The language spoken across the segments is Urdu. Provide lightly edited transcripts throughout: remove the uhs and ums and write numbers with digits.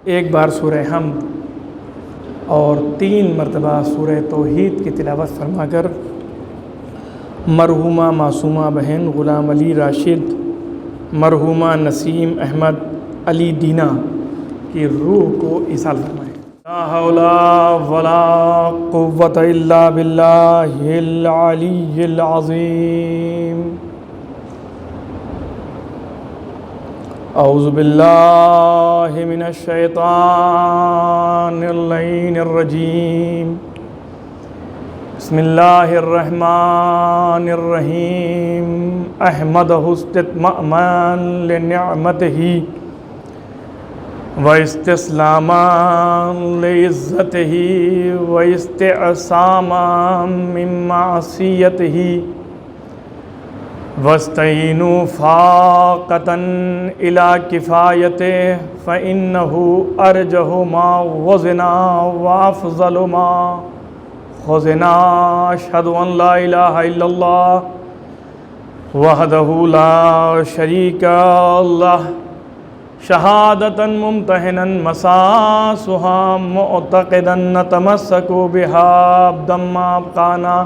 ایک بار سورہ حمد اور 3 مرتبہ سورہ توحید کی تلاوت فرما کر مرحومہ معصومہ بہن غلام علی راشد، مرحومہ نسیم احمد علی دینا کی روح کو ایصال فرمائیں۔ لا حول ولا قوۃ الا باللہ العلی العظیم۔ اعوذ باللہ من الشیطان اللعین الرجیم۔ بسم اللہ الرحمن الرحیم۔ احمدہ استتماما لنعمتہ واستسلاما لعزتہ واستعصاما من معصیتہ واستعینوا فاقة الى کفایتہ فإنہ ارجح ما وزنا وافضل ما خزنا۔ اشہد ان لا الہ الا اللہ وحدہ لا شریک لہ شہادتا ممتحنا مساسها معتقدا نتمسک بها ابدا ما ابقانا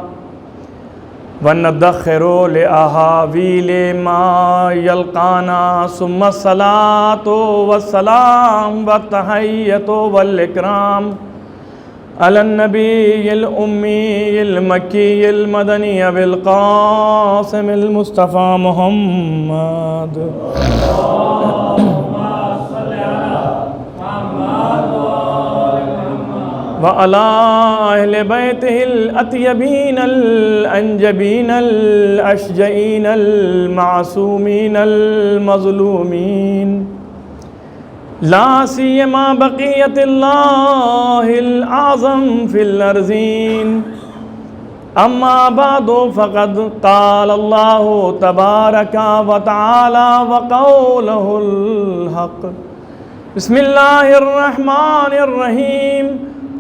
وندخر لأحاویل ما یلقانا ثم الصلاة والسلام والتحیۃ والاکرام علی النبی الامی المکی المدنی ابی القاسم المصطفى محمد وعلى أهل بيته الأطيبين الأنجبين الأشجعين المعصومين المظلومين لا سيما بقية الله الأعظم في الأرضين۔ أما بعد فقد قال الله تبارك وتعالى وقوله الحق۔ بسم الله الرحمن الرحيم۔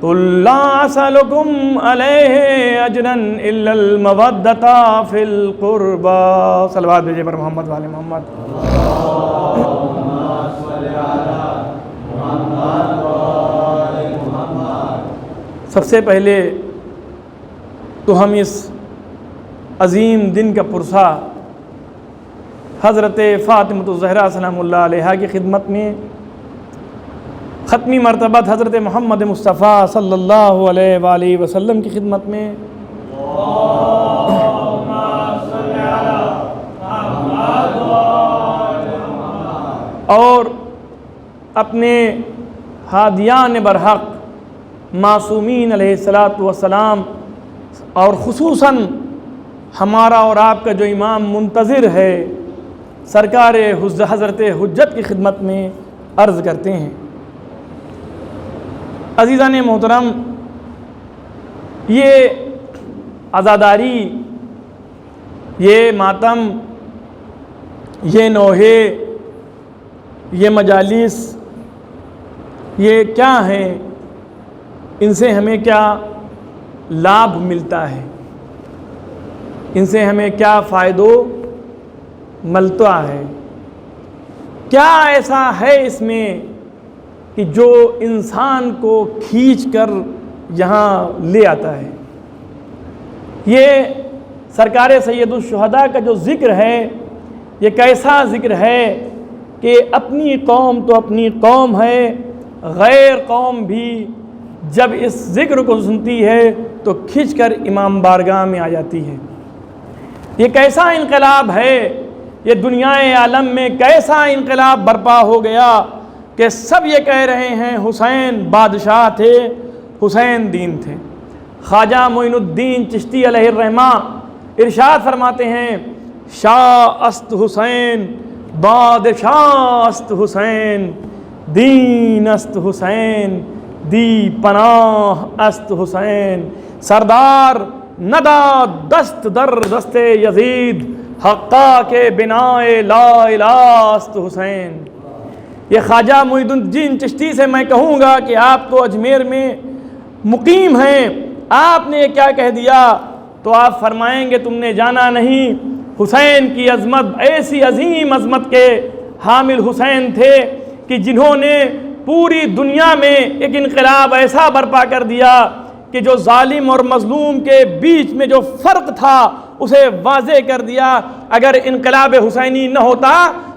قل لا أسألكم عليه أجرا إلا المودة في القربى۔ صلوات بھیجے پر محمد والے محمد۔ سب سے پہلے تو ہم اس عظیم دن کا پرسہ حضرت فاطمۃ الزہرا سلام اللہ علیہا کی خدمت میں، ختمی مرتبہ حضرت محمد مصطفیٰ صلی اللہ علیہ وآلہ وسلم کی خدمت میں، اور اپنے ہادیان برحق معصومین علیہ الصلاۃ والسلام، اور خصوصاً ہمارا اور آپ کا جو امام منتظر ہے سرکار حضرت حجت کی خدمت میں عرض کرتے ہیں۔ عزیزان محترم، یہ عزاداری، یہ ماتم، یہ نوحے، یہ مجالس، یہ کیا ہیں؟ ان سے ہمیں کیا لابھ ملتا ہے؟ ان سے ہمیں کیا فائدہ ملتا ہے؟ کیا ایسا ہے اس میں کہ جو انسان کو کھینچ کر یہاں لے آتا ہے؟ یہ سرکار سید الشہداء کا جو ذکر ہے، یہ کیسا ذکر ہے کہ اپنی قوم تو اپنی قوم ہے، غیر قوم بھی جب اس ذکر کو سنتی ہے تو کھنچ کر امام بارگاہ میں آ جاتی ہے۔ یہ کیسا انقلاب ہے، یہ دنیا عالم میں کیسا انقلاب برپا ہو گیا کہ سب یہ کہہ رہے ہیں حسین بادشاہ تھے، حسین دین تھے۔ خواجہ معین الدین چشتی علیہ الرحمہ ارشاد فرماتے ہیں، شاہ است حسین بادشاہ است حسین، دین است حسین دی پناہ است حسین، سردار ندا دست در دست یزید، حقا کے بنائے لا الہ است حسین۔ یہ خواجہ معین الدین چشتی سے میں کہوں گا کہ آپ تو اجمیر میں مقیم ہیں، آپ نے کیا کہہ دیا تو آپ فرمائیں گے تم نے جانا نہیں، حسین کی عظمت ایسی عظیم عظمت کے حامل حسین تھے کہ جنہوں نے پوری دنیا میں ایک انقلاب ایسا برپا کر دیا کہ جو ظالم اور مظلوم کے بیچ میں جو فرق تھا اسے واضح کر دیا۔ اگر انقلاب حسینی نہ ہوتا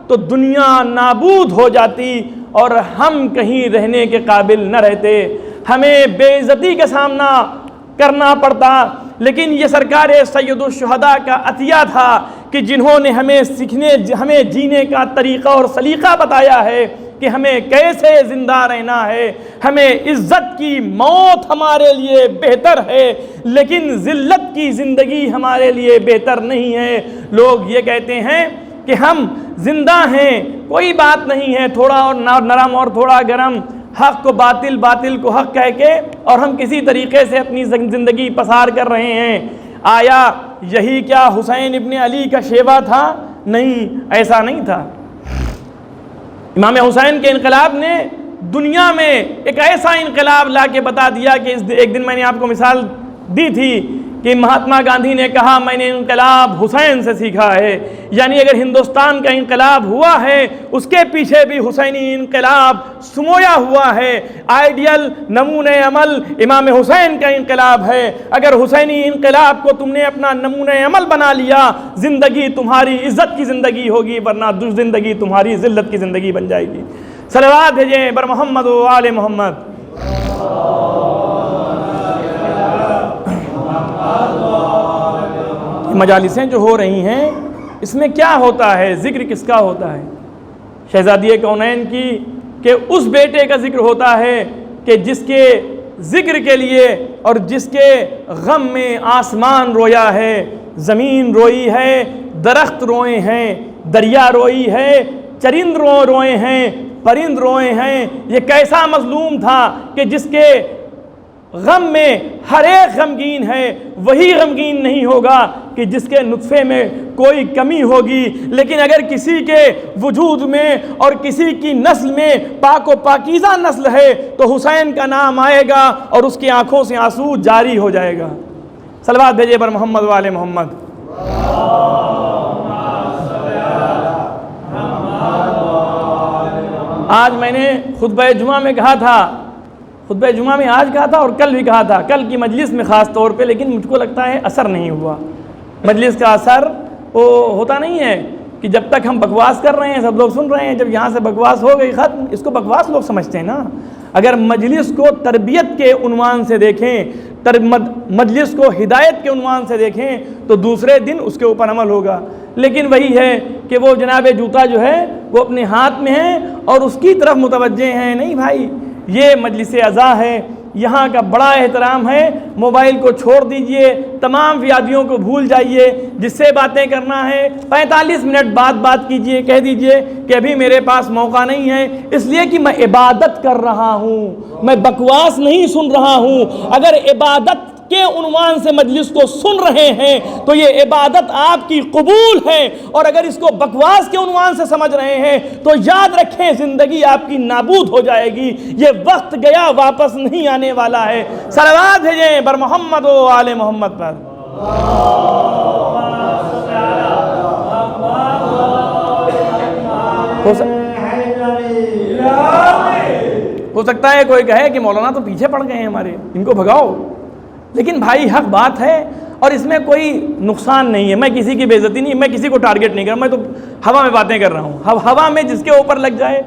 تو دنیا نابود ہو جاتی اور ہم کہیں رہنے کے قابل نہ رہتے، ہمیں بے عزتی کا سامنا کرنا پڑتا۔ لیکن یہ سرکار سید الشہداء کا عطیہ تھا کہ جنہوں نے ہمیں جینے کا طریقہ اور سلیقہ بتایا ہے کہ ہمیں کیسے زندہ رہنا ہے۔ ہمیں عزت کی موت ہمارے لیے بہتر ہے، لیکن ذلت کی زندگی ہمارے لیے بہتر نہیں ہے۔ لوگ یہ کہتے ہیں کہ ہم زندہ ہیں، کوئی بات نہیں ہے، تھوڑا اور نرم اور تھوڑا گرم، حق کو باطل، باطل کو حق کہہ کے، اور ہم کسی طریقے سے اپنی زندگی پسار کر رہے ہیں۔ آیا یہی کیا حسین ابن علی کا شیوا تھا؟ نہیں، ایسا نہیں تھا۔ امام حسین کے انقلاب نے دنیا میں ایک ایسا انقلاب لا کے بتا دیا کہ ایک دن میں نے آپ کو مثال دی تھی کہ مہاتما گاندھی نے کہا میں نے انقلاب حسین سے سیکھا ہے، یعنی اگر ہندوستان کا انقلاب ہوا ہے اس کے پیچھے بھی حسینی انقلاب سمویا ہوا ہے۔ آئیڈیل نمونہ عمل امام حسین کا انقلاب ہے۔ اگر حسینی انقلاب کو تم نے اپنا نمونہ عمل بنا لیا، زندگی تمہاری عزت کی زندگی ہوگی، ورنہ زندگی تمہاری ذلت کی زندگی بن جائے گی۔ صلوات بھیجیں بر محمد و آل محمد۔ مجالسیں جو ہو رہی ہیں اس میں کیا ہوتا ہے؟ ذکر کس کا ہوتا ہے؟ شہزادی کونین کی، کہ اس بیٹے کا ذکر ہوتا ہے کہ جس کے ذکر کے لیے اور جس کے غم میں آسمان رویا ہے، زمین روئی ہے، درخت روئے ہیں، دریا روئی ہے، چرند روئے ہیں، پرند روئے ہیں۔ یہ کیسا مظلوم تھا کہ جس کے غم میں ہر ایک غمگین ہے، وہی غمگین نہیں ہوگا کہ جس کے نطفے میں کوئی کمی ہوگی۔ لیکن اگر کسی کے وجود میں اور کسی کی نسل میں پاک و پاکیزہ نسل ہے تو حسین کا نام آئے گا اور اس کی آنکھوں سے آنسو جاری ہو جائے گا۔ صلوات بھیجے بر محمد و آل محمد۔ آج میں نے خطبہ جمعہ میں کہا تھا، خطبہ جمعہ میں آج کہا تھا اور کل بھی کہا تھا، کل کی مجلس میں خاص طور پہ، لیکن مجھ کو لگتا ہے اثر نہیں ہوا۔ مجلس کا اثر وہ ہوتا نہیں ہے کہ جب تک ہم بکواس کر رہے ہیں سب لوگ سن رہے ہیں، جب یہاں سے بکواس ہو گئی ختم، اس کو بکواس لوگ سمجھتے ہیں نا۔ اگر مجلس کو تربیت کے عنوان سے دیکھیں، مجلس کو ہدایت کے عنوان سے دیکھیں تو دوسرے دن اس کے اوپر عمل ہوگا۔ لیکن وہی ہے کہ وہ جناب جوتا جو ہے وہ اپنے ہاتھ میں ہے اور اس کی طرف متوجہ ہیں۔ نہیں بھائی، یہ مجلس عزا ہے، یہاں کا بڑا احترام ہے۔ موبائل کو چھوڑ دیجئے، تمام ویادیوں کو بھول جائیے، جس سے باتیں کرنا ہے 45 منٹ بعد بات کیجئے، کہہ دیجئے کہ ابھی میرے پاس موقع نہیں ہے، اس لیے کہ میں عبادت کر رہا ہوں، میں بکواس نہیں سن رہا ہوں۔ اگر عبادت کے عنوان سے مجلس کو سن رہے ہیں تو یہ عبادت آپ کی قبول ہے، اور اگر اس کو بکواس کے عنوان سے سمجھ رہے ہیں تو یاد رکھیں زندگی آپ کی نابود ہو جائے گی۔ یہ وقت گیا، واپس نہیں آنے والا ہے۔ صلوات بھیجیں بر محمد و آل محمد پر۔ ہو سکتا ہے کوئی کہے کہ مولانا تو پیچھے پڑ گئے ہیں ہمارے، ان کو بھگاؤ، لیکن بھائی حق بات ہے اور اس میں کوئی نقصان نہیں ہے۔ میں کسی کی بے عزتی نہیں، میں کسی کو ٹارگٹ نہیں کر رہا، میں تو ہوا میں باتیں کر رہا ہوں۔ ہوا میں جس کے اوپر لگ جائے،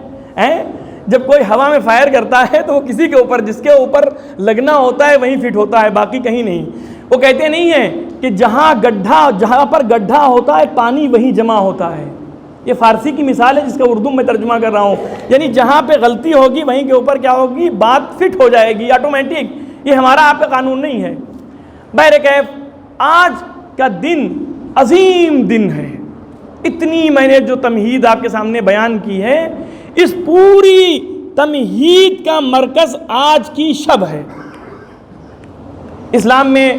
جب کوئی ہوا میں فائر کرتا ہے تو وہ کسی کے اوپر، جس کے اوپر لگنا ہوتا ہے وہیں فٹ ہوتا ہے، باقی کہیں نہیں۔ وہ کہتے نہیں ہیں کہ جہاں پر گڈھا ہوتا ہے پانی وہیں جمع ہوتا ہے۔ یہ فارسی کی مثال ہے جس کا اردو میں ترجمہ کر رہا ہوں، یعنی جہاں پہ غلطی ہوگی وہیں کے اوپر کیا ہوگی، بات فٹ ہو جائے گی آٹومیٹک۔ یہ ہمارا آپ کا قانون نہیں ہے۔ بہرکیف آج کا دن عظیم دن ہے۔ اتنی میں نے جو تمہید آپ کے سامنے بیان کی ہے، اس پوری تمہید کا مرکز آج کی شب ہے۔ اسلام میں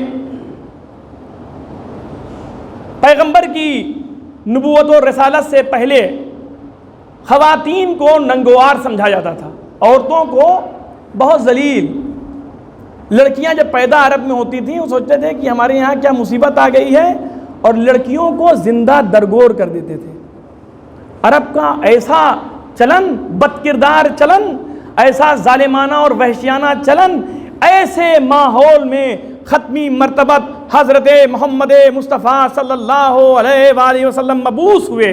پیغمبر کی نبوت و رسالت سے پہلے خواتین کو ننگوار سمجھا جاتا تھا، عورتوں کو بہت ذلیل۔ لڑکیاں جب پیدا عرب میں ہوتی تھیں وہ سوچتے تھے کہ ہمارے یہاں کیا مصیبت آ گئی ہے، اور لڑکیوں کو زندہ درگور کر دیتے تھے۔ عرب کا ایسا چلن، بد کردار چلن ایسا ظالمانہ اور وحشیانہ چلن ایسے ماحول میں ختمی مرتبت حضرت محمد مصطفیٰ صلی اللہ علیہ وآلہ وسلم مبعوث ہوئے۔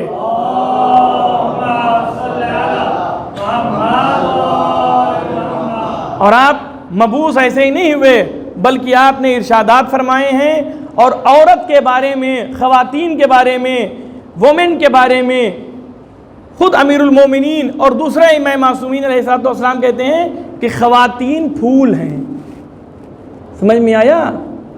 اور آپ مبعوث ایسے ہی نہیں ہوئے بلکہ آپ نے ارشادات فرمائے ہیں، اور عورت کے بارے میں، خواتین کے بارے میں، وومن کے بارے میں خود امیر المومنین اور دوسرے امام معصومین علیہ السلام کہتے ہیں کہ خواتین پھول ہیں۔ سمجھ میں آیا؟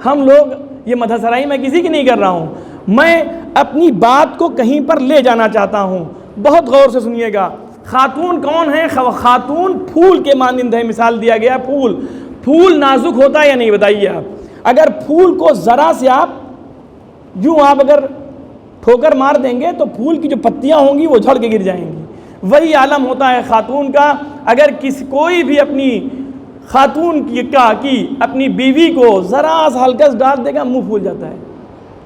ہم لوگ یہ مدحسرائی میں کسی کی نہیں کر رہا ہوں، میں اپنی بات کو کہیں پر لے جانا چاہتا ہوں، بہت غور سے سنیے گا۔ خاتون کون ہے؟ خاتون پھول کے مانند ہے، مثال دیا گیا پھول۔ پھول نازک ہوتا ہے یا نہیں بتائیے آپ؟ اگر پھول کو ذرا سے آپ اگر ٹھوکر مار دیں گے تو پھول کی جو پتیاں ہوں گی وہ جھڑ کے گر جائیں گی۔ وہی عالم ہوتا ہے خاتون کا۔ اگر کوئی بھی اپنی خاتون کی اپنی بیوی کو ذرا سا ہلکس ڈال دے گا، منہ پھول جاتا ہے،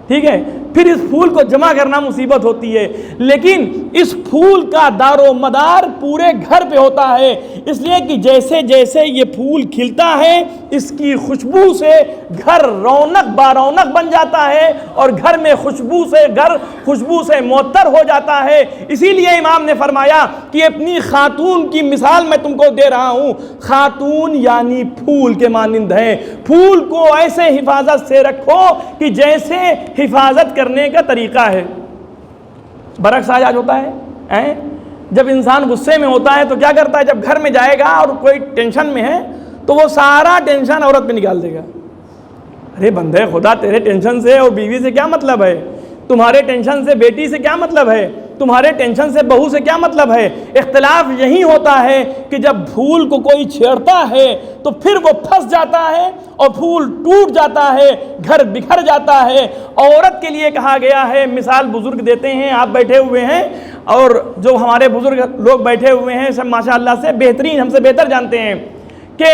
ٹھیک ہے؟ پھر اس پھول کو جمع کرنا مصیبت ہوتی ہے، لیکن اس پھول کا دار و مدار پورے گھر پہ ہوتا ہے، اس لیے کہ جیسے جیسے یہ پھول کھلتا ہے اس کی خوشبو سے گھر رونق بارونق بن جاتا ہے، اور گھر میں خوشبو سے معطر ہو جاتا ہے۔ اسی لیے امام نے فرمایا کہ اپنی خاتون کی مثال میں تم کو دے رہا ہوں، خاتون یعنی پھول کے مانند ہے۔ پھول کو ایسے حفاظت سے رکھو کہ جیسے حفاظت کرنے کا طریقہ ہے۔ برعکس آج ہوتا ہے، جب انسان غصے میں ہوتا ہے تو کیا کرتا ہے؟ جب گھر میں جائے گا اور کوئی ٹینشن میں ہے تو وہ سارا ٹینشن عورت پہ نکال دے گا۔ ارے بندے خدا، تیرے ٹینشن سے اور بیوی سے کیا مطلب ہے؟ تمہارے ٹینشن سے بیٹی سے کیا مطلب ہے؟ تمہارے ٹینشن سے بہو سے کیا مطلب ہے؟ اختلاف یہی ہوتا ہے کہ جب پھول کو کوئی چھیڑتا ہے تو پھر وہ پھنس جاتا ہے اور پھول ٹوٹ جاتا ہے، گھر بکھر جاتا ہے۔ عورت کے لیے کہا گیا ہے، مثال بزرگ دیتے ہیں، آپ بیٹھے ہوئے ہیں اور جو ہمارے بزرگ لوگ بیٹھے ہوئے ہیں سب ماشاءاللہ سے بہترین، ہم سے بہتر جانتے ہیں کہ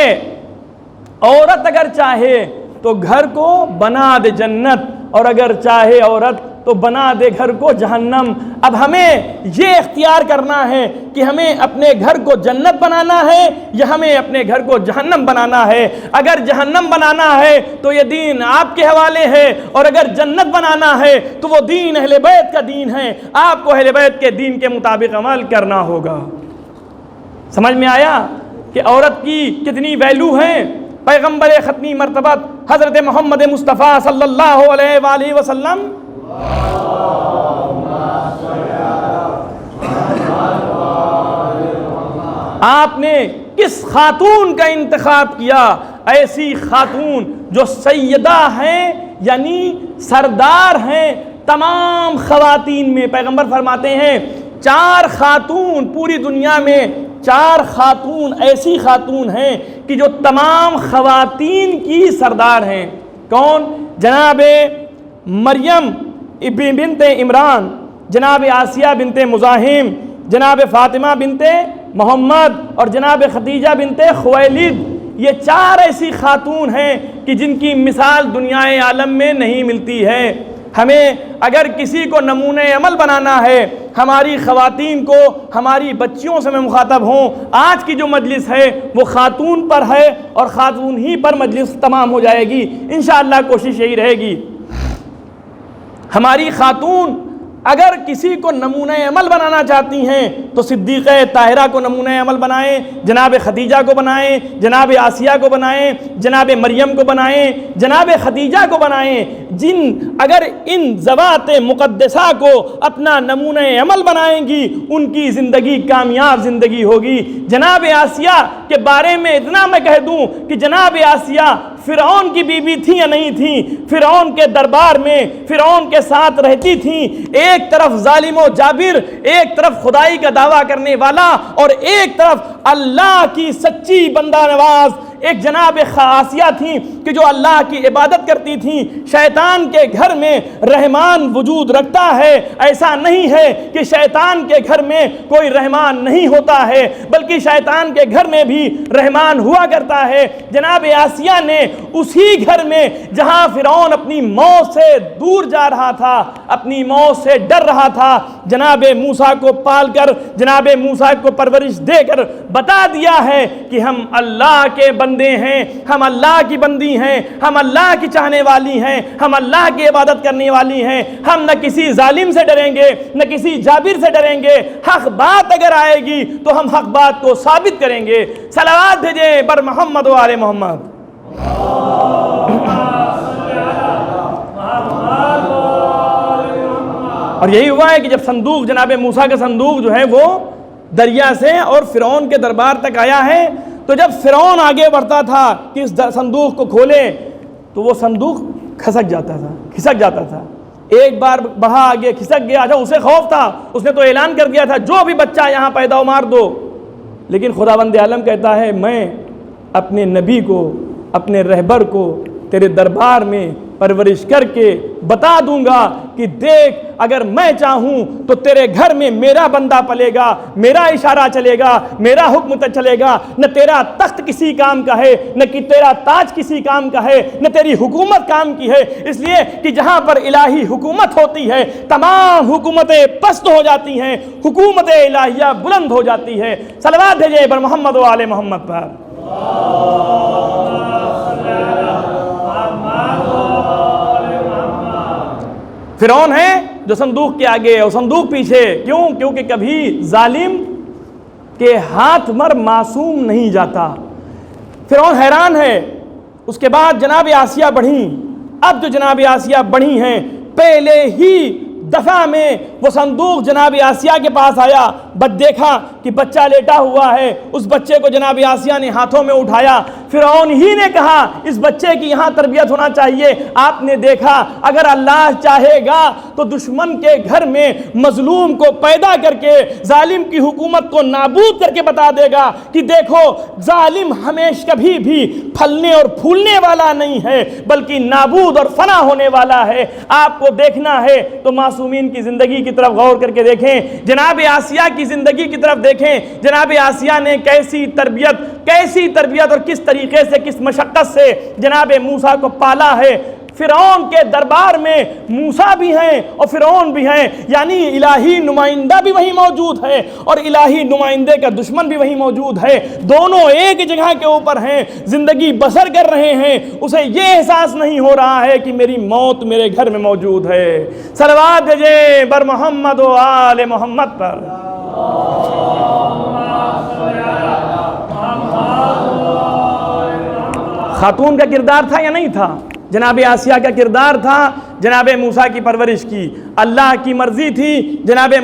عورت اگر چاہے تو گھر کو بنا دے جنت، اور اگر چاہے عورت تو بنا دے گھر کو جہنم۔ اب ہمیں یہ اختیار کرنا ہے کہ ہمیں اپنے گھر کو جنت بنانا ہے یا ہمیں اپنے گھر کو جہنم بنانا ہے۔ اگر جہنم بنانا ہے تو یہ دین آپ کے حوالے ہے، اور اگر جنت بنانا ہے تو وہ دین اہل بیت کا دین ہے، آپ کو اہل بیت کے دین کے مطابق عمل کرنا ہوگا۔ سمجھ میں آیا کہ عورت کی کتنی ویلیو ہے؟ پیغمبر ختمی مرتبت حضرت محمد مصطفیٰ صلی اللہ علیہ وآلہ وسلم آپ نے کس خاتون کا انتخاب کیا؟ ایسی خاتون جو سیدہ ہیں، یعنی سردار ہیں تمام خواتین میں۔ پیغمبر فرماتے ہیں 4 خاتون پوری دنیا میں، 4 خاتون ایسی خاتون ہیں کہ جو تمام خواتین کی سردار ہیں۔ کون؟ جناب مریم بنت عمران، جناب آسیہ بنت مزاحم، جناب فاطمہ بنت محمد اور جناب خدیجہ بنت خویلد۔ یہ 4 ایسی خاتون ہیں کہ جن کی مثال دنیا عالم میں نہیں ملتی ہے۔ ہمیں اگر کسی کو نمونہ عمل بنانا ہے، ہماری خواتین کو، ہماری بچیوں سے میں مخاطب ہوں، آج کی جو مجلس ہے وہ خاتون پر ہے اور خاتون ہی پر مجلس تمام ہو جائے گی انشاءاللہ، کوشش یہی رہے گی۔ ہماری خاتون اگر کسی کو نمونہ عمل بنانا چاہتی ہیں تو صدیقہ طاہرہ کو نمونہ عمل بنائیں، جناب خدیجہ کو بنائیں، جناب آسیہ کو بنائیں، جناب مریم کو بنائیں، جناب خدیجہ کو بنائیں۔ اگر ان ذوات مقدسہ کو اپنا نمونہ عمل بنائیں گی ان کی زندگی کامیاب زندگی ہوگی۔ جناب آسیہ کے بارے میں اتنا میں کہہ دوں کہ جناب آسیہ فرعون کی بیوی تھی یا نہیں تھی؟ فرعون کے دربار میں فرعون کے ساتھ رہتی تھیں، ایک طرف ظالم و جابر، ایک طرف خدائی کا دعویٰ کرنے والا، اور ایک طرف اللہ کی سچی بندہ نواز ایک جناب آسیہ تھیں کہ جو اللہ کی عبادت کرتی تھیں۔ شیطان کے گھر میں رحمان وجود رکھتا ہے، ایسا نہیں ہے کہ شیطان کے گھر میں کوئی رحمان نہیں ہوتا ہے، بلکہ شیطان کے گھر میں بھی رحمان ہوا کرتا ہے۔ جناب آسیہ نے اسی گھر میں جہاں فرعون اپنی موت سے دور جا رہا تھا، اپنی موت سے ڈر رہا تھا، جناب موسیٰ کو پال کر، جناب موسیٰ کو پرورش دے کر بتا دیا ہے کہ ہم اللہ کے بندے ہیں، ہم اللہ کی بندی ہیں، ہم اللہ کی چاہنے والی ہیں، ہم اللہ کی عبادت کرنے والی ہیں، ہم نہ کسی ظالم سے ڈریں گے نہ کسی جابر سے ڈریں گے، حق بات اگر آئے گی تو ہم حق بات کو ثابت کریں گے۔ صلوات بھیجیں بر محمد و آل محمد۔ اور یہی ہوا ہے کہ جب صندوق، جناب موسیٰ کا صندوق جو ہے وہ دریا سے اور فرعون کے دربار تک آیا ہے، تو جب فرعون آگے بڑھتا تھا کہ اس صندوق کو کھولے تو وہ صندوق کھسک جاتا تھا۔ ایک بار بڑھا آگے، کھسک گیا، جب اسے خوف تھا، اس نے تو اعلان کر دیا تھا جو بھی بچہ یہاں پیدا ہو مار دو، لیکن خداوند عالم کہتا ہے میں اپنے نبی کو، اپنے رہبر کو تیرے دربار میں پرورش کر کے بتا دوں گا کہ دیکھ اگر میں چاہوں تو تیرے گھر میں میرا بندہ پلے گا، میرا اشارہ چلے گا، میرا حکم چلے گا، نہ تیرا تخت کسی کام کا ہے، نہ کہ تیرا تاج کسی کام کا ہے، نہ تیری حکومت کام کی ہے، اس لیے کہ جہاں پر الہی حکومت ہوتی ہے تمام حکومتیں پست ہو جاتی ہیں، حکومت الہیہ بلند ہو جاتی ہے۔ صلوات بھیجیں بر محمد و آل محمد پر۔ فرعون ہے جو صندوق کے آگے اور صندوق پیچھے، کیوں؟ کیونکہ کبھی ظالم کے ہاتھ مر معصوم نہیں جاتا۔ فرعون حیران ہے۔ اس کے بعد جناب آسیہ بڑھیں۔ اب جو جناب آسیہ بڑھی ہیں، پہلے ہی دفعہ میں وہ صندوق جناب آسیہ کے پاس آیا، دیکھا کہ بچہ لیٹا ہوا ہے، اس بچے کو جناب آسیہ نے ہاتھوں میں اٹھایا۔ فرعون ہی نے کہا اس بچے کی یہاں تربیت ہونا چاہیے۔ آپ نے دیکھا اگر اللہ چاہے گا تو دشمن کے گھر میں مظلوم کو پیدا کر کے ظالم کی حکومت کو نابود کر کے بتا دے گا کہ دیکھو ظالم ہمیشہ کبھی بھی پھلنے اور پھولنے والا نہیں ہے بلکہ نابود اور فنا ہونے والا ہے۔ آپ کو دیکھنا ہے تو معصومین کی زندگی کی طرف غور کر کے دیکھیں، جناب آسیہ کی زندگی کی طرف دیکھیں، جناب آسیہ نے کیسی تربیت اور کس طریقے سے، کس مشقت سے جناب موسیٰ کو پالا ہے۔ فرعون کے دربار میں موسیٰ بھی ہیں اور فرعون بھی ہیں، یعنی الہی نمائندہ بھی وہی موجود ہے اور الہی نمائندے کا دشمن بھی وہی موجود ہے، دونوں ایک جگہ کے اوپر ہیں، زندگی بسر کر رہے ہیں، اسے یہ احساس نہیں ہو رہا ہے کہ میری موت میرے گھر میں موجود ہے۔ صلوات بھیجیں بر محمد و آل محمد پر۔ خاتون کا کردار تھا یا نہیں تھا؟ جناب آسیہ کا کردار تھا جناب موسیٰ کی پرورش کی، اللہ کی مرضی تھی۔ جناب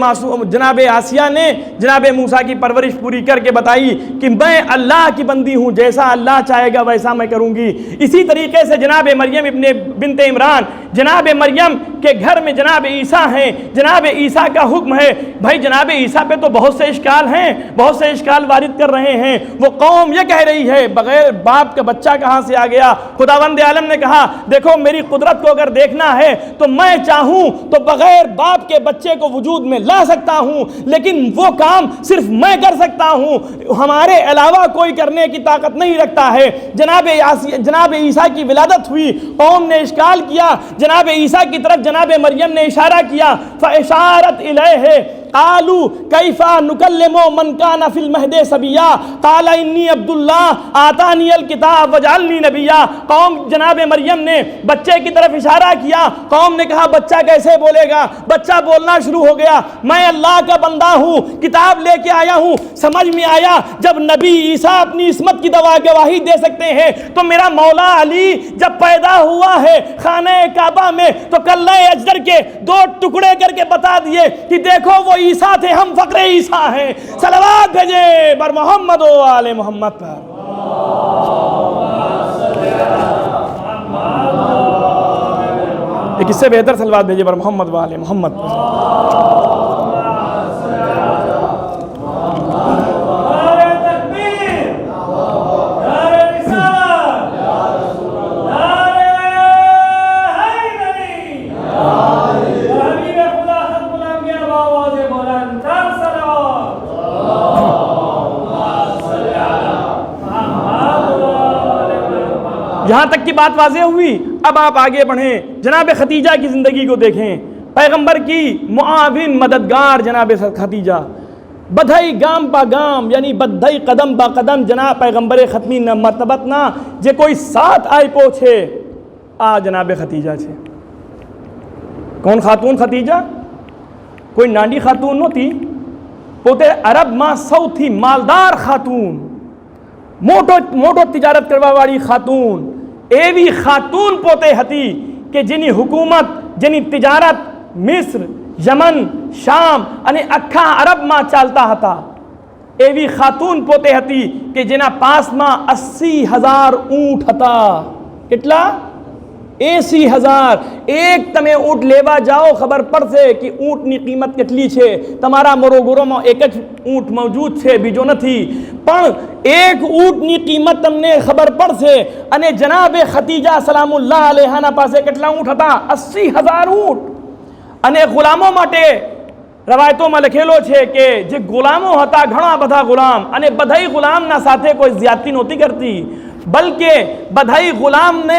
آسیہ نے جناب موسیٰ کی پرورش پوری کر کے بتائی کہ میں اللہ کی بندی ہوں، جیسا اللہ چاہے گا ویسا میں کروں گی۔ اسی طریقے سے جناب مریم بنت عمران، جناب مریم کے گھر میں جناب عیسیٰ ہیں، جناب عیسیٰ کا حکم ہے۔ بھائی جناب عیسیٰ پہ تو بہت سے اشکال ہیں، بہت سے اشکال وارد کر رہے ہیں۔ وہ قوم یہ کہہ رہی ہے بغیر باپ کا بچہ کہاں سے آ گیا؟ خداوند عالم نے کہا دیکھو میری قدرت کو اگر دیکھنا ہے تو میں چاہوں تو بغیر باپ کے بچے کو وجود میں لا سکتا ہوں، لیکن وہ کام صرف میں کر سکتا ہوں، ہمارے علاوہ کوئی کرنے کی طاقت نہیں رکھتا ہے۔ جناب عیسیٰ کی ولادت ہوئی، قوم نے اشکال کیا، جناب عیسیٰ کی طرف جناب مریم نے اشارہ کیا، فاشارت الیہ قالوا کیف نکلم من کان فی المہد صبیا قال انی عبد اللہ آتانی الکتاب وجعلنی نبیا۔ قوم جناب مریم نے بچے کی طرف اشارہ کیا، قوم نے کہا بچہ کیسے بولے گا؟ بچہ بولنا شروع ہو گیا، میں اللہ کا بندہ ہوں، کتاب لے کے آیا ہوں۔ سمجھ میں آیا جب نبی عیسیٰ اپنی عصمت کی گواہی دے سکتے ہیں تو میرا مولا علی جب پیدا ہوا ہے خانہ کعبہ میں تو کلہ اجدر کے 2 ٹکڑے کر کے بتا دیے کہ دیکھو وہ عیسیٰ تھے، ہم فقر عیسیٰ ہیں۔ صلوات بھیجیں بر محمد و آل محمد پر۔ ایک اس سے بہتر صلوات بھیجیں بر محمد و آل محمد پر۔ یہاں تک کی بات واضح ہوئی. اب آپ آگے بڑھیں, جناب ختیجہ کی زندگی کو دیکھیں. پیغمبر کی معاون مددگار جناب ختیجہ, بدھائی گام با گام یعنی بدھائی قدم با قدم جناب پیغمبر ختمی نہ مرتبت نہ جے کوئی ساتھ آئی پوچھے آ جناب ختیجہ چھے. کون خاتون ختیجہ؟ کوئی نانڈی خاتون نوتی, پوتے عرب ماں سو تھی مالدار خاتون, موٹو تجارت کروا والی خاتون, ایوی خاتون پوتے ہتی کہ جنی حکومت جنی تجارت مصر یمن شام અને اکھا عرب ماں چالتا ہتا. ایوی خاتون پوتے ہتی کہ جنا پاس ماں 80,000 اونٹ ہتا. کتلا؟ 80,000. ایک تمہیں اونٹ لیوا جاؤ خبر پڑ سے کہ اونٹ نی قیمت کتلی چھے. تمہارا مرو گرو میں ایک اونٹ موجود چھے بیجو نہ تھی, پر ایک اونٹ نی قیمت تم نے خبر پڑ سے. અને جناب ختیجہ سلام اللہ علیہ ના પાસે કેટલા ઊંટ હતા? 80,000 ઊંટ. અને ગુલામો માટે રવાયતોમાં લખેલો છે કે જે ગુલામો હતા ઘણા બધા ગુલામ, અને બધાય ગુલામના સાથે કોઈ જ્યાદતી નહોતી કરતી, બલકે બધાય ગુલામને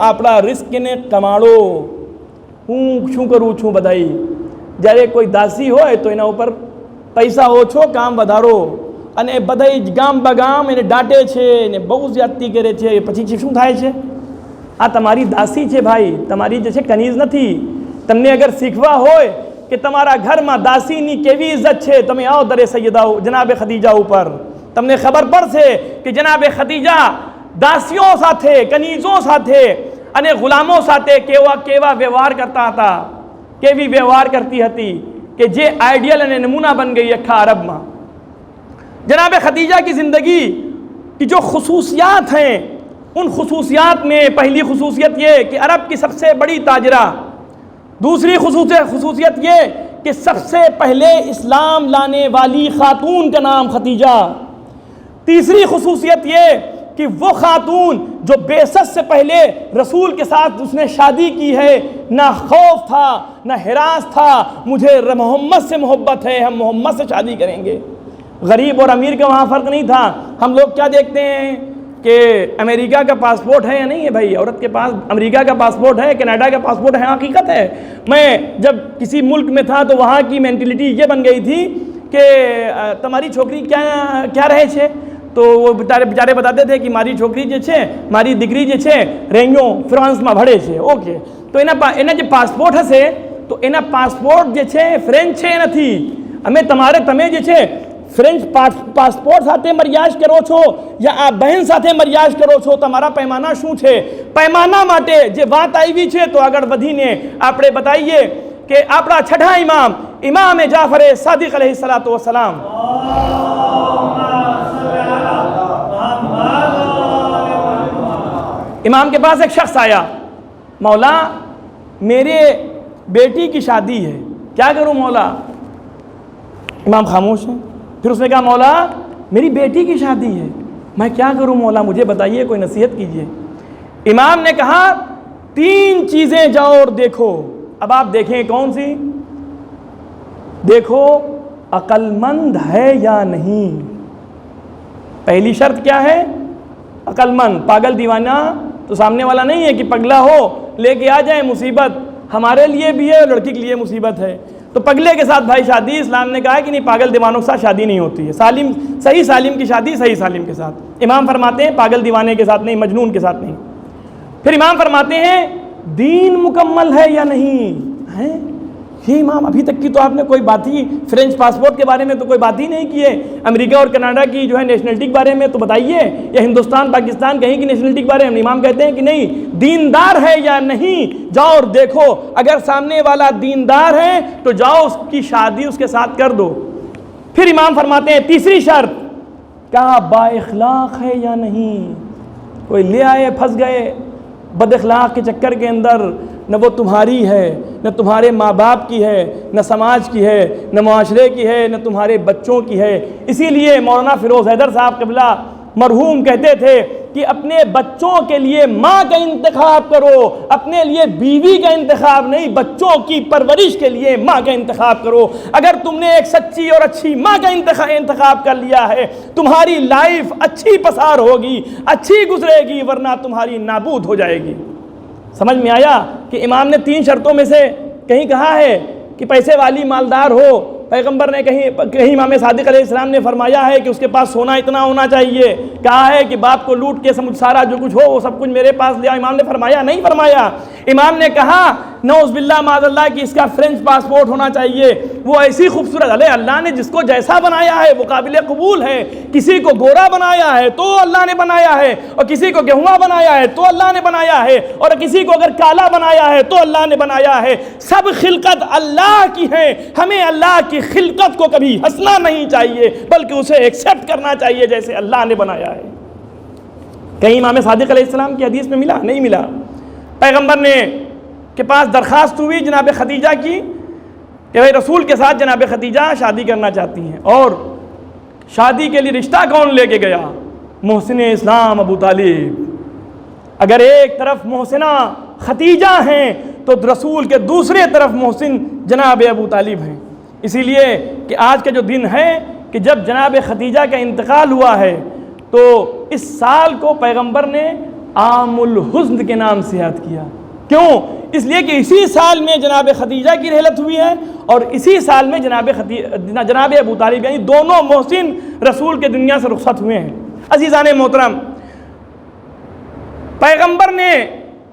આપણા રિસ્કને કમાડો. હું શું કરું છું બધાય? જ્યારે કોઈ દાસી હોય તો એના ઉપર પૈસા ઓછો કામ વધારો, અને બધાય ગામ બગામ એને ડાંટે છે ને બહુ જ્યાદતી કરે છે. પછી શું થાય છે? આ તમારી દાસી છે ભાઈ, તમારી જે છે કનીઝ નથી. તમને અગર શીખવા હોય કે તમારા ઘરમાં દાસીની કેવી ઇજ્જત છે, તમે આવો દરે સૈયદા જનાબ ખદીજા ઉપર, તમને ખબર પડશે કે જનાબ ખદીજા દાસીઓ સાથે કનીઝો સાથે અને ગુલામો સાથે કેવા કેવા વ્યવહાર કરતા હતા, કેવી વ્યવહાર કરતી હતી کہ જે آئیڈیل અને نمونہ بن گئی اکھا عرب ماں. جناب خدیجہ کی زندگی کی جو خصوصیات ہیں, ان خصوصیات میں پہلی خصوصیت یہ کہ عرب کی سب سے بڑی تاجرہ. دوسری خصوصیت یہ کہ سب سے پہلے اسلام لانے والی خاتون کا نام ختیجہ. تیسری خصوصیت یہ کہ وہ خاتون جو بعثت سے پہلے رسول کے ساتھ اس نے شادی کی ہے, نہ خوف تھا نہ ہراس تھا, مجھے محمد سے محبت ہے, ہم محمد سے شادی کریں گے. غریب اور امیر کا وہاں فرق نہیں تھا. ہم لوگ کیا دیکھتے ہیں کہ امریکہ کا پاسپورٹ ہے یا نہیں ہے. بھائی عورت کے پاس امریکہ کا پاسپورٹ ہے, کینیڈا کا پاسپورٹ ہے, حقیقت ہے. میں جب کسی ملک میں تھا تو وہاں کی مینٹلٹی یہ بن گئی تھی کہ تمہاری چھوکری کیا رہے چھے, تو وہ بیچارے بتاتے تھے کہ ماری چھوکری જે છે, મારી દીકરી જે છે રેંગો ફ્રાન્સમાં ભણે છે. ઓકે, તો એના જે પાસપોર્ટ હશે તો એના પાસપોર્ટ જે છે ફ્રેન્ચ છે નથી. તમે જે છે ફ્રેન્ચ પાસપોર્ટ સાથે મરિયાજ કરો છો યા આ બહેન સાથે મરિયાજ કરો છો, તમારા પૈમાના શું છે? પૈમાના માટે જે વાત આવી છે તો આગળ વધીને આપણે બતાવીએ કે આપણા છઠ્ઠા ઇમામ જાફર સાદિક અલૈહિ સલાતો વસલામ, امام کے پاس ایک شخص آیا, مولا میرے بیٹی کی شادی ہے, کیا کروں مولا؟ امام خاموش ہیں. پھر اس نے کہا مولا میری بیٹی کی شادی ہے, میں کیا کروں مولا, مجھے بتائیے, کوئی نصیحت کیجئے. امام نے کہا 3 چیزیں جاؤ اور دیکھو. اب آپ دیکھیں کون سی؟ دیکھو عقل مند ہے یا نہیں. پہلی شرط کیا ہے؟ عقل مند. پاگل دیوانہ تو سامنے والا نہیں ہے کہ پگلا ہو لے کے آ جائیں مصیبت, ہمارے لیے بھی ہے اور لڑکی کے لیے مصیبت ہے. تو پگلے کے ساتھ بھائی شادی, اسلام نے کہا کہ نہیں, پاگل دیوانوں کے ساتھ شادی نہیں ہوتی ہے. صحیح سالم کی شادی صحیح سالم کے ساتھ. امام فرماتے ہیں پاگل دیوانے کے ساتھ نہیں, مجنون کے ساتھ نہیں. پھر امام فرماتے ہیں دین مکمل ہے یا نہیں ہے. یہ امام ابھی تک کی تو آپ نے کوئی بات ہی فرینچ پاسپورٹ کے بارے میں تو کوئی بات ہی نہیں کی ہے. امریکہ اور کینیڈا کی جو ہے نیشنلٹی کے بارے میں تو بتائیے, یا ہندوستان پاکستان کہیں کی نیشنلٹی کے بارے میں. امام کہتے ہیں کہ نہیں, دیندار ہے یا نہیں جاؤ اور دیکھو. اگر سامنے والا دیندار ہے تو جاؤ اس کی شادی اس کے ساتھ کر دو. پھر امام فرماتے ہیں تیسری شرط, کہا با اخلاق ہے یا نہیں. کوئی لے آئے پھنس گئے بد اخلاق کے چکر کے اندر, نہ وہ تمہاری ہے, نہ تمہارے ماں باپ کی ہے, نہ سماج کی ہے, نہ معاشرے کی ہے, نہ تمہارے بچوں کی ہے. اسی لیے مولانا فیروز حیدر صاحب قبلہ مرحوم کہتے تھے کہ اپنے بچوں کے لیے ماں کا انتخاب کرو، اپنے لیے بیوی کا انتخاب نہیں، بچوں کی پرورش کے لیے ماں کا انتخاب کرو۔ اگر تم نے ایک سچی اور اچھی ماں کا انتخاب کر لیا ہے، تمہاری لائف اچھی پسار ہوگی، اچھی گزرے گی، ورنہ تمہاری نابود ہو جائے گی۔ سمجھ میں آیا کہ امام نے 3 شرطوں میں سے کہیں کہا ہے کہ پیسے والی مالدار ہو، پیغمبر نے کہیں امام صادق علیہ السلام نے فرمایا ہے کہ اس کے پاس سونا اتنا ہونا چاہیے، کہا ہے کہ باپ کو لوٹ کے سارا جو کچھ ہو وہ سب کچھ میرے پاس لیا، امام نے فرمایا نہیں فرمایا۔ امام نے کہا نعوذ باللہ معاذ اللہ کہ اس کا فرینچ پاسپورٹ ہونا چاہیے، وہ ایسی خوبصورت، اللہ نے جس کو جیسا بنایا ہے وہ قابل قبول ہے، کسی کو گورا بنایا ہے تو اللہ نے بنایا ہے، اور کسی کو گہوا بنایا ہے تو اللہ نے بنایا ہے، اور کسی کو اگر کالا بنایا ہے تو اللہ نے بنایا ہے۔ سب خلقت اللہ کی ہے، ہمیں اللہ کی خلقت کو کبھی ہنسنا نہیں چاہیے بلکہ اسے ایکسیپٹ کرنا چاہیے جیسے اللہ نے بنایا ہے۔ کہیں امام صادق علیہ السلام کی حدیث میں ملا؟ نہیں ملا۔ پیغمبر نے کے پاس درخواست ہوئی جناب خدیجہ کی کہ بھائی رسول کے ساتھ جناب خدیجہ شادی کرنا چاہتی ہیں، اور شادی کے لیے رشتہ کون لے کے گیا؟ محسن اسلام ابو طالب۔ اگر ایک طرف محسنہ خدیجہ ہیں تو رسول کے دوسرے طرف محسن جناب ابو طالب ہیں۔ اسی لیے کہ آج کا جو دن ہے کہ جب جناب خدیجہ کا انتقال ہوا ہے تو اس سال کو پیغمبر نے عام الحزن کے نام سے یاد کیا۔ کیوں؟ اس لیے کہ اسی سال میں جناب خدیجہ کی رحلت ہوئی ہے، اور اسی سال میں جناب ابو طالب یعنی دونوں محسن رسول کے دنیا سے رخصت ہوئے ہیں۔ عزیزان محترم، پیغمبر نے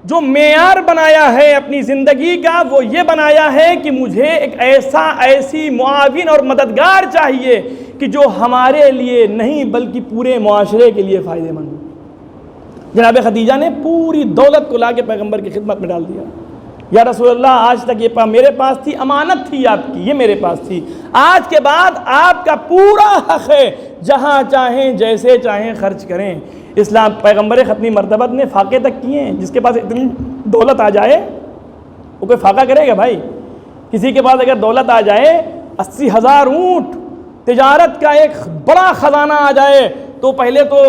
جو معیار بنایا ہے اپنی زندگی کا وہ یہ بنایا ہے کہ مجھے ایک ایسی معاون اور مددگار چاہیے کہ جو ہمارے لیے نہیں بلکہ پورے معاشرے کے لیے فائدہ مند ہو۔ جناب خدیجہ نے پوری دولت کو لا کے پیغمبر کی خدمت میں ڈال دیا۔ یا رسول اللہ آج تک یہ میرے پاس تھی، امانت تھی آپ کی، یہ میرے پاس تھی، آج کے بعد آپ کا پورا حق ہے، جہاں چاہیں جیسے چاہیں خرچ کریں۔ اسلام پیغمبر ختمی مرتبت نے فاقے تک کیے ہیں۔ جس کے پاس اتنی دولت آ جائے وہ کوئی فاقہ کرے گا بھائی؟ کسی کے پاس اگر دولت آ جائے، 80,000 اونٹ، تجارت کا ایک بڑا خزانہ آ جائے تو پہلے تو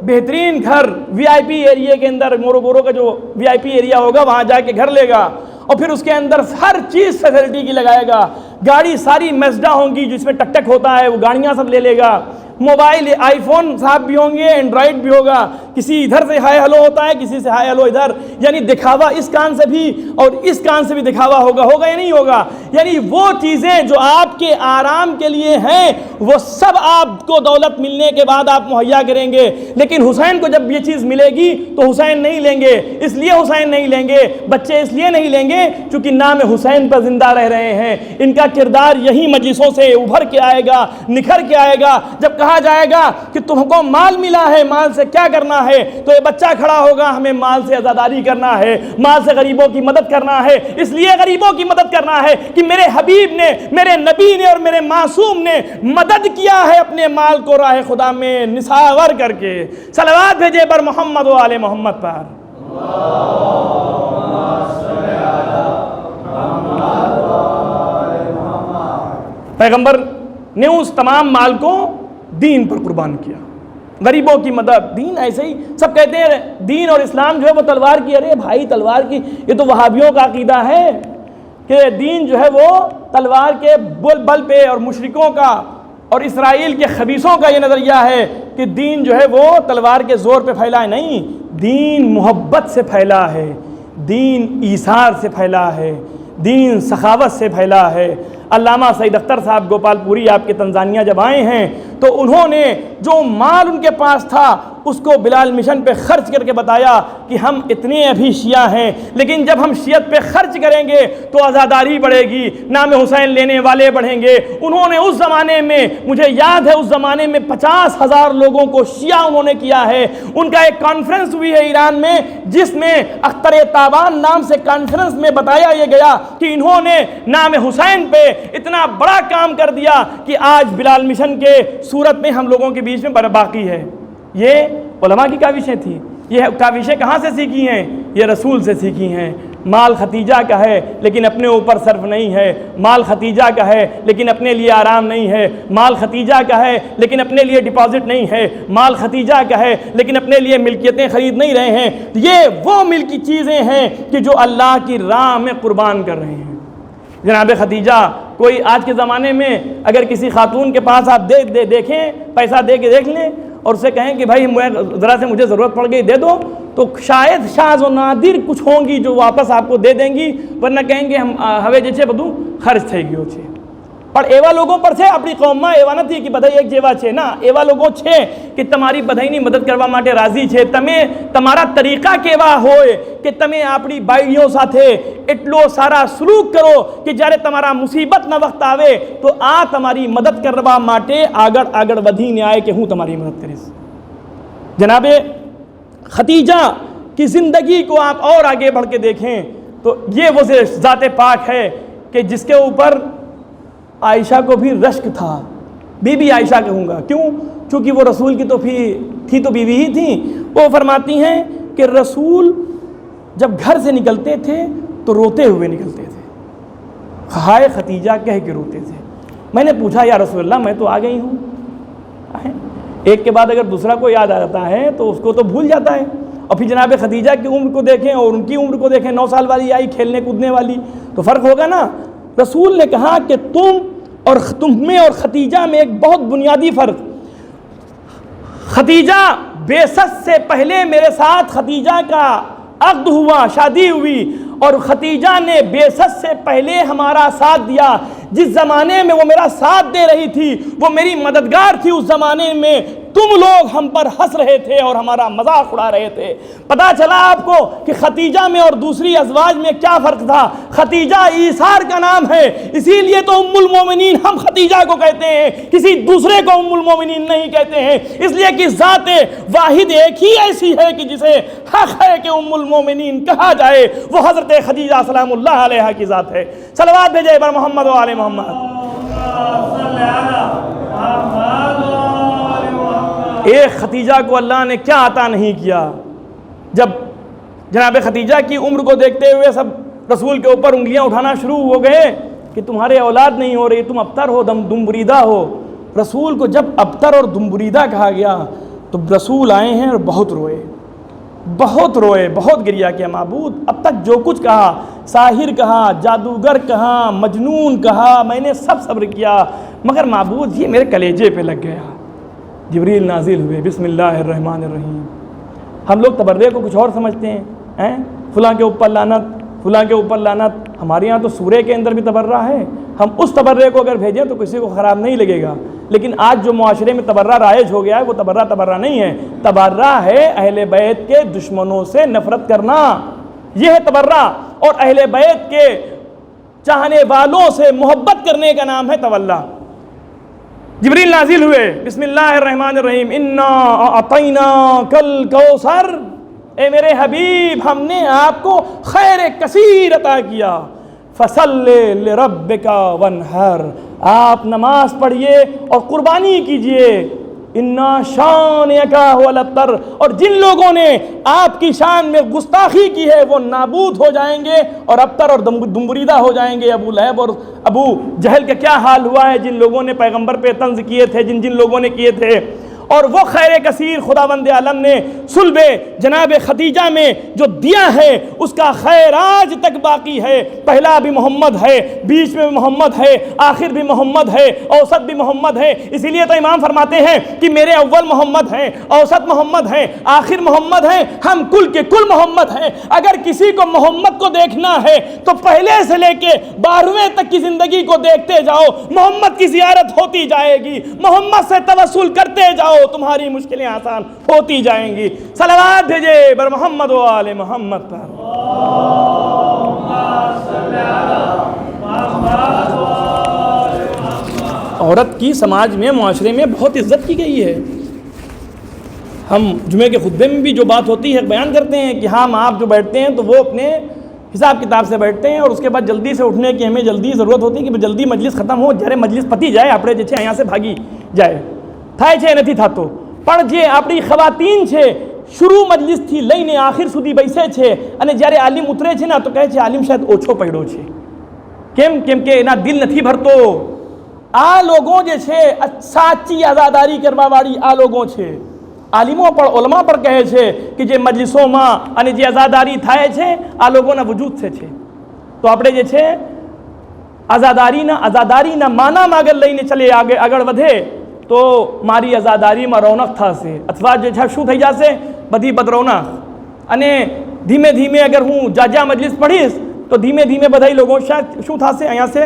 بہترین گھر وی آئی پی ایریا کے اندر، مورو کا جو وی آئی پی ایریا ہوگا وہاں جا کے گھر لے گا، اور پھر اس کے اندر ہر چیز فیسلٹی کی لگائے گا، گاڑی ساری میزڈا ہوں گی جس میں ٹک ٹک ہوتا ہے وہ گاڑیاں سب لے لے گا، موبائل آئی فون صاحب بھی ہوں گے، اینڈرائڈ بھی ہوگا، کسی ادھر سے ہائے ہلو ہوتا ہے، کسی سے ہائے ہلو ادھر، یعنی دکھاوا اس کان سے بھی اور اس کان سے بھی دکھاوا ہوگا یا نہیں ہوگا؟ یعنی وہ چیزیں جو آپ کے آرام کے لیے ہیں وہ سب آپ کو دولت ملنے کے بعد آپ مہیا کریں گے، لیکن حسین کو جب یہ چیز ملے گی تو حسین نہیں لیں گے۔ اس لیے حسین نہیں لیں گے، بچے اس لیے نہیں لیں گے چونکہ نام حسین پر زندہ رہ رہے ہیں۔ ان کا کردار یہی مجلسوں سے ابھر کے آئے گا، نکھر کے آئے گا۔ جب کہا جائے گا کہ تم کو مال ملا ہے، مال سے کیا کرنا ہے، تو یہ بچہ کھڑا ہوگا، ہمیں مال سے عزاداری کرنا ہے، مال سے غریبوں کی مدد کرنا ہے۔ اس لیے غریبوں کی مدد کرنا ہے کہ میرے حبیب نے، میرے نبی نے اور میرے معصوم نے مدد کیا ہے اپنے مال کو راہ خدا میں نثار کر کے۔ صلوات بھیجے بر محمد و آل محمد پر۔ پیغمبر نے اس تمام مال کو دین پر قربان کیا، غریبوں کی مدد۔ دین ایسے ہی سب کہتے ہیں دین اور اسلام جو ہے وہ تلوار کی، ارے بھائی تلوار کی، یہ تو وہابیوں کا عقیدہ ہے کہ دین جو ہے وہ تلوار کے بل پہ، اور مشرکوں کا اور اسرائیل کے خبیثوں کا یہ نظریہ ہے کہ دین جو ہے وہ تلوار کے زور پہ پھیلا ہے۔ نہیں، دین محبت سے پھیلا ہے، دین ایثار سے پھیلا ہے، دین سخاوت سے پھیلا ہے۔ علامہ سعید اختر صاحب گوپال پوری آپ کے تنزانیہ جب آئے ہیں تو انہوں نے جو مال ان کے پاس تھا اس کو بلال مشن پہ خرچ کر کے بتایا کہ ہم اتنے ابھی شیعہ ہیں، لیکن جب ہم شیعت پہ خرچ کریں گے تو عزاداری بڑھے گی، نام حسین لینے والے بڑھیں گے۔ انہوں نے اس زمانے میں، مجھے یاد ہے اس زمانے میں 50,000 لوگوں کو شیعہ انہوں نے کیا ہے۔ ان کا ایک کانفرنس ہوئی ہے ایران میں جس میں اختر تابان نام سے کانفرنس میں بتایا یہ گیا کہ انہوں نے نام حسین پہ اتنا بڑا کام کر دیا کہ آج بلال مشن کے صورت میں ہم لوگوں کے بیچ میں باقی ہے۔ یہ علماء کی کاوشیں تھیں۔ یہ کاوشیں کہاں سے سیکھی ہیں؟ یہ رسول سے سیکھی ہیں۔ مال خدیجہ کا ہے لیکن اپنے اوپر صرف نہیں ہے، مال خدیجہ کا ہے لیکن اپنے لیے آرام نہیں ہے، مال خدیجہ کا ہے لیکن اپنے لیے ڈپازٹ نہیں ہے، مال خدیجہ کا ہے لیکن اپنے لیے ملکیتیں خرید نہیں رہے ہیں۔ یہ وہ ملکی چیزیں ہیں کہ جو اللہ کی راہ میں قربان کر رہے ہیں۔ جناب خدیجہ، کوئی آج کے زمانے میں اگر کسی خاتون کے پاس آپ دیکھیں، پیسہ دے کے دیکھ لیں اور اسے کہیں کہ بھائی ذرا سے مجھے ضرورت پڑ گئی دے دو، تو شاید شاذ و نادر کچھ ہوں گی جو واپس آپ کو دے دیں گی، ورنہ کہیں گے ہم ہوے جے بدوں خرچ થઈ ગયો છે۔ پر ایوا لوگوں پر છે આપણી قوમમાં એવા નથી કે બધા એક જેવા છે ના، એવા લોકો છે કે તમારી બધાની મદદ કરવા માટે રાજી છે। તમે તમારા તરીકા કેવા હોય કે તમે આપણી બાઈઓ સાથે એટલો સારા સલુક કરો કે જ્યારે તમારા મુસીબતના વખત આવે તો આ તમારી મદદ કરવા માટે આગળ વધીને આવે કે હું તમારી મદદ કરીશ۔ جناب خدیجہ کی زندگی کو آپ اور آگے بڑھ کے دیکھیں تو یہ وہ ذات پاک ہے کہ جس کے اوپر عائشہ کو بھی رشک تھا۔ بی بی عائشہ کہوں گا، کیوں؟ چونکہ وہ رسول کی تو بیوی ہی تھیں۔ وہ فرماتی ہیں کہ رسول جب گھر سے نکلتے تھے تو روتے ہوئے نکلتے تھے، ہائے خدیجہ کہہ کے روتے تھے۔ میں نے پوچھا یا رسول اللہ میں تو آ گئی ہوں۔ ایک کے بعد اگر دوسرا کو یاد آ جاتا ہے تو اس کو تو بھول جاتا ہے۔ اور پھر جناب خدیجہ کی عمر کو دیکھیں اور ان کی عمر کو دیکھیں، 9 سال والی آئی کھیلنے کودنے والی، تو فرق ہوگا نا۔ رسول نے کہا کہ تم میں اور خدیجہ میں ایک بہت بنیادی فرق۔ خدیجہ بیست سے پہلے میرے ساتھ خدیجہ کا عقد ہوا، شادی ہوئی، اور خدیجہ نے بیست سے پہلے ہمارا ساتھ دیا۔ جس زمانے میں وہ میرا ساتھ دے رہی تھی، وہ میری مددگار تھی، اس زمانے میں تم لوگ ہم پر ہنس رہے تھے اور ہمارا مذاق اڑا رہے تھے۔ پتہ چلا آپ کو کہ خدیجہ میں اور دوسری ازواج میں کیا فرق تھا۔ خدیجہ ایثار کا نام ہے، اسی لیے تو ام المومنین ہم خدیجہ کو کہتے ہیں، کسی دوسرے کو ام المومنین نہیں کہتے ہیں، اس لیے کہ ذات واحد ایک ہی ایسی ہے کہ جسے حق ہے کہ ام المومنین کہا جائے، وہ حضرت خدیجہ سلام اللہ علیہا کی ذات ہے۔ صلوات بھیجے بر محمد و آل محمد۔ ایک خدیجہ کو اللہ نے کیا عطا نہیں کیا۔ جب جناب خدیجہ کی عمر کو دیکھتے ہوئے سب رسول کے اوپر انگلیاں اٹھانا شروع ہو گئے کہ تمہارے اولاد نہیں ہو رہی، تم ابتر ہو، دم بریدہ ہو۔ رسول کو جب ابتر اور دم بریدہ کہا گیا تو رسول آئے ہیں اور بہت روئے، بہت گریہ کیا۔ معبود اب تک جو کچھ کہا، ساحر کہا، جادوگر کہا، مجنون کہا، میں نے سب صبر کیا، مگر معبود یہ میرے کلیجے پہ لگ گیا۔ جبریل نازل ہوئے، بسم اللہ الرحمن الرحیم۔ ہم لوگ تبرے کو کچھ اور سمجھتے ہیں، فلاں کے اوپر لعنت، فلاں کے اوپر لعنت۔ ہمارے یہاں تو سورے کے اندر بھی تبرہ ہے، ہم اس تبرے کو اگر بھیجیں تو کسی کو خراب نہیں لگے گا۔ لیکن آج جو معاشرے میں تبرہ رائج ہو گیا ہے وہ تبرہ نہیں ہے، تبرہ ہے اہل بیت کے دشمنوں سے نفرت کرنا، یہ ہے تبرہ۔ اور اہل بیت کے چاہنے والوں سے محبت کرنے کا نام ہے تولا۔ جبریل نازل ہوئے، بسم اللہ الرحمن الرحیم، انا اعطیناک الکوثر، اے میرے حبیب ہم نے آپ کو خیر کثیر عطا کیا، فصلی لربک وانحر، آپ نماز پڑھیے اور قربانی کیجئے، انا شانئک هو الابتر، اور جن لوگوں نے آپ کی شان میں گستاخی کی ہے وہ نابود ہو جائیں گے اور ابتر اور دمبریدہ ہو جائیں گے۔ ابو لہب اور ابو جہل کا کیا حال ہوا ہے جن لوگوں نے پیغمبر پہ طنز کیے تھے، جن لوگوں نے کیے تھے۔ اور وہ خیر کثیر خداوند عالم نے صلب جناب خدیجہ میں جو دیا ہے اس کا خیر آج تک باقی ہے۔ پہلا بھی محمد ہے، بیچ میں بھی محمد ہے، آخر بھی محمد ہے، اوسط بھی محمد ہے۔ اسی لیے تو امام فرماتے ہیں کہ میرے اول محمد ہیں، اوسط محمد ہیں، آخر محمد ہیں، ہم کل کے کل محمد ہیں۔ اگر کسی کو محمد کو دیکھنا ہے تو پہلے سے لے کے 12ویں تک کی زندگی کو دیکھتے جاؤ، محمد کی زیارت ہوتی جائے گی، محمد سے توسل کرتے جاؤ، تمہاری مشکلیں آسان ہوتی جائیں گی۔ صلوات بھیجے بر محمد و آل محمد پر۔ عورت کی سماج میں، معاشرے میں بہت عزت کی گئی ہے۔ ہم جمعے کے خطبے میں بھی جو بات ہوتی ہے بیان کرتے ہیں کہ ہم آپ جو بیٹھتے ہیں تو وہ اپنے حساب کتاب سے بیٹھتے ہیں اور اس کے بعد جلدی سے اٹھنے کی ہمیں جلدی ضرورت ہوتی ہے کہ جلدی مجلس ختم ہو، جارے مجلس پتی جائے، આપણે જે છે અહીંયા سے ભાગી જાય થાય છે નથી થતો। પણ જે આપણી ખવાતીન છે શરૂ મજલિસથી લઈને આખિર સુધી બેસે છે અને જ્યારે આલિમ ઉતરે છે ને તો કહે છે આલિમ શાયદ ઓછો પડ્યો છે. કેમ કે એના દિલ નથી ભરતો. આ લોકો જે છે સાચી આઝાદારી કરવાવાળી આ લોકો છે. આલિમો પણ ઉલમા પણ કહે છે કે જે મજલિસોમાં અને જે આઝાદારી થાય છે આ લોકોના વજૂદ છે. તો આપણે જે છે આઝાદારીના માનામાં આગળ લઈને ચલે આગળ વધે તો મારી આઝાદારીમાં રોનક થશે, અથવા જે છે શું થઈ જશે બધી બદરૌનક. અને ધીમે ધીમે અગર હું જાજા મજલિસ પઢીશ તો ધીમે ધીમે બધા લોકો શું થશે અહીંયા સે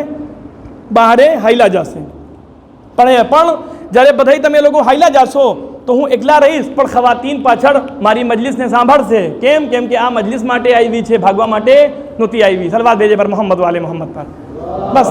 બહારે હાઈલા જશે. પણ જ્યારે બધા તમે લોકો હાઈલા જશો તો હું એકલા રહીશ, પણ ખવાતીન પાછળ મારી મજલિસને સાંભળશે. કેમ કે આ મજલિસ માટે આવી છે, ભાગવા માટે નહોતી આવી. સલવાત ભેજે પર મોહમ્મદ વાલે મોહમ્મદ પર. બસ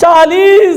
40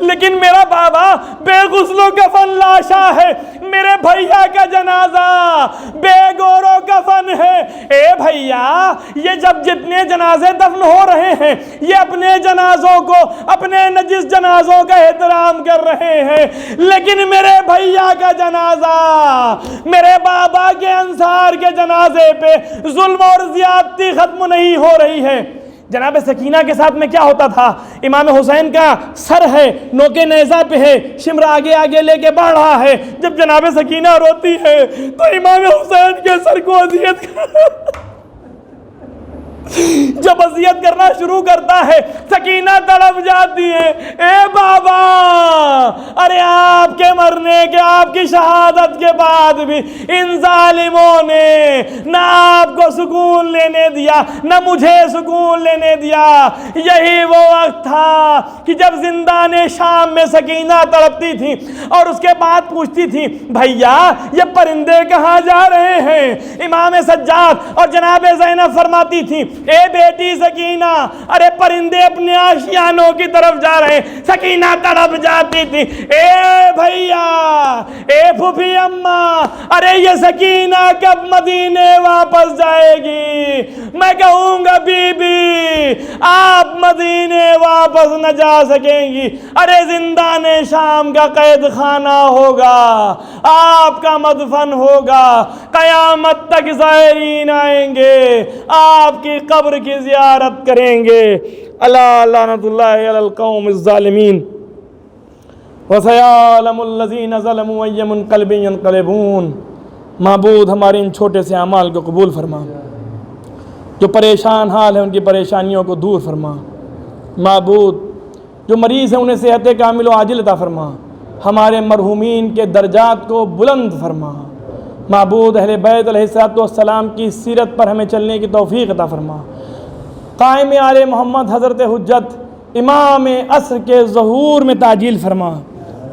لیکن میرا بابا بے غسل و کفن لاشا ہے، میرے بھیا کا جنازہ بے گور و کفن ہے۔ اے بھیا، یہ جب جتنے جنازے دفن ہو رہے ہیں یہ اپنے جنازوں کو، اپنے نجس جنازوں کا احترام کر رہے ہیں، لیکن میرے بھیا کا جنازہ، میرے بابا کے انصار کے جنازے پہ ظلم اور زیادتی ختم نہیں ہو رہی ہے۔ جناب سکینہ کے ساتھ میں کیا ہوتا تھا؟ امام حسین کا سر ہے، نوکے نیزہ پہ ہے، شمر آگے آگے لے کے بڑھ رہا ہے، جب جناب سکینہ روتی ہے تو امام حسین کے سر کو اذیت جب اذیت کرنا شروع کرتا ہے، سکینہ تڑپ جاتی ہے، اے بابا، ارے آپ کے مرنے کے، آپ کی شہادت کے بعد بھی ان ظالموں نے نہ آپ کو سکون لینے دیا، نہ مجھے سکون لینے دیا۔ یہی وہ وقت تھا کہ جب زندان شام میں سکینہ تڑپتی تھی اور اس کے بعد پوچھتی تھی، بھیا یہ پرندے کہاں جا رہے ہیں؟ امام سجاد اور جناب زینب فرماتی تھی، اے بیٹی سکینہ، ارے پرندے اپنے آشیانوں کی طرف جا رہے ہیں۔ سکینہ تڑپ جاتی تھی، اے بھیا، اے پھوپھی اماں، ارے یہ سکینہ کب مدینے واپس جائے گی؟ میں کہوں گا بی بی آپ مدینے واپس نہ جا سکیں گی، ارے زندان شام کا قید خانہ ہوگا، آپ کا مدفن ہوگا، قیامت تک زائرین آئیں گے، آپ کی قبر کی زیارت کریں گے۔ الا لعنت اللہ علی القوم الظالمین وسیعلم الذین ظلموا ای منقلب ینقلبون۔ معبود ہمارے ان چھوٹے سے اعمال کو قبول فرما، جو پریشان حال ہیں ان کی پریشانیوں کو دور فرما۔ معبود جو مریض ہیں انہیں صحت کامل و عاجل عطا فرما، ہمارے مرحومین کے درجات کو بلند فرما۔ معبود اہل بیت علیہ السلام کی سیرت پر ہمیں چلنے کی توفیق عطا فرما۔ قائم آل محمد حضرت حجت امام عصر کے ظہور میں تعجیل فرما،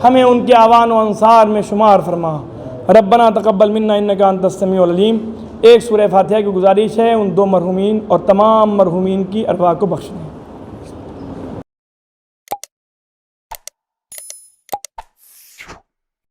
ہمیں ان کے اعوان و انصار میں شمار فرما۔ ربنا تقبل منا انک انت السمیع العلیم۔ ایک سورہ فاتحہ کی گزارش ہے ان دو مرحومین اور تمام مرحومین کی ارواح کو بخشنا۔